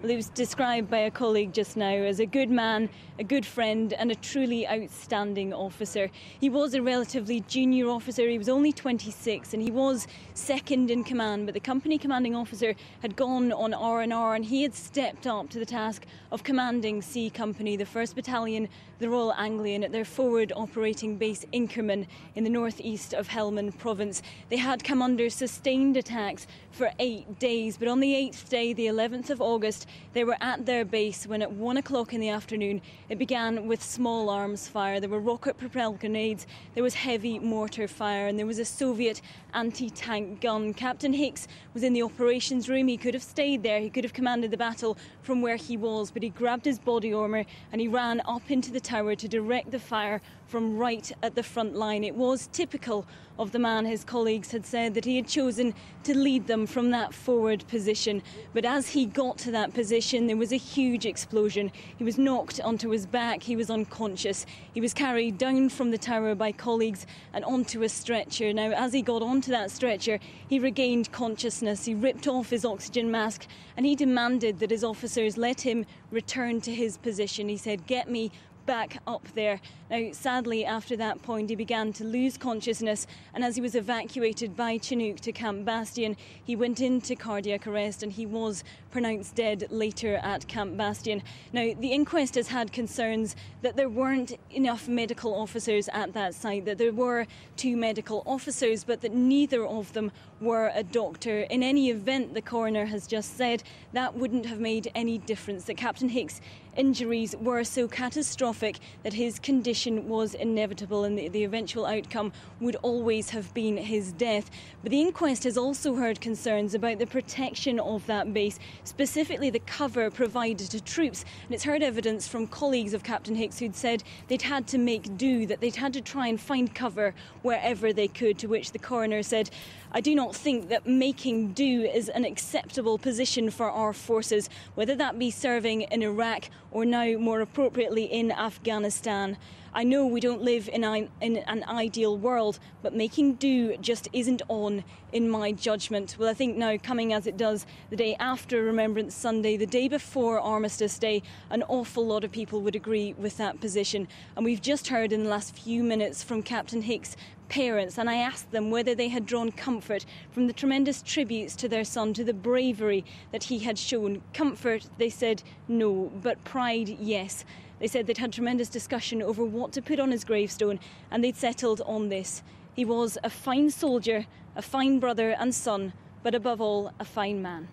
Well, he was described by a colleague just now as a good man, a good friend and a truly outstanding officer. He was a relatively junior officer, he was only 26 and he was second in command, but the company commanding officer had gone on R&R and he had stepped up to the task of commanding C Company, the 1st Battalion, the Royal Anglian, at their forward operating base Inkerman in the northeast of Helmand province. They had come under sustained attacks for 8 days, but on the 8th day, the 11th of August, they were at their base when at 1 o'clock in the afternoon it began with small arms fire. There were rocket-propelled grenades, there was heavy mortar fire and there was a Soviet anti-tank gun. Captain Hicks was in the operations room. He could have stayed there, he could have commanded the battle from where he was, but he grabbed his body armour and he ran up into the tower to direct the fire from right at the front line. It was typical of the man. His colleagues had said that he had chosen to lead them from that forward position. But as he got to that position, there was a huge explosion. He was knocked onto his back. He was unconscious. He was carried down from the tower by colleagues and onto a stretcher. Now, as he got onto that stretcher, he regained consciousness. He ripped off his oxygen mask and he demanded that his officers let him return to his position. He said, "Get me back up there." Now, sadly, after that point, he began to lose consciousness, and as he was evacuated by Chinook to Camp Bastion, he went into cardiac arrest and he was pronounced dead later at Camp Bastion. Now, the inquest has had concerns that there weren't enough medical officers at that site, that there were 2 medical officers, but that neither of them were a doctor. In any event, the coroner has just said that wouldn't have made any difference, that Captain Hicks' injuries were so catastrophic that his condition was inevitable and the eventual outcome would always have been his death. But the inquest has also heard concerns about the protection of that base, specifically the cover provided to troops. And it's heard evidence from colleagues of Captain Hicks who'd said they'd had to make do, that they'd had to try and find cover wherever they could, to which the coroner said, "I do not think that making do is an acceptable position for our forces, whether that be serving in Iraq or now more appropriately in Afghanistan. I know we don't live in an ideal world, but making do just isn't on in my judgment." Well, I think now, coming as it does the day after Remembrance Sunday, the day before Armistice Day, an awful lot of people would agree with that position. And we've just heard in the last few minutes from Captain Hicks' parents, and I asked them whether they had drawn comfort from the tremendous tributes to their son, to the bravery that he had shown. Comfort, they said, no, but pride, yes. They said they'd had tremendous discussion over what to put on his gravestone, and they'd settled on this. He was a fine soldier, a fine brother and son, but above all, a fine man.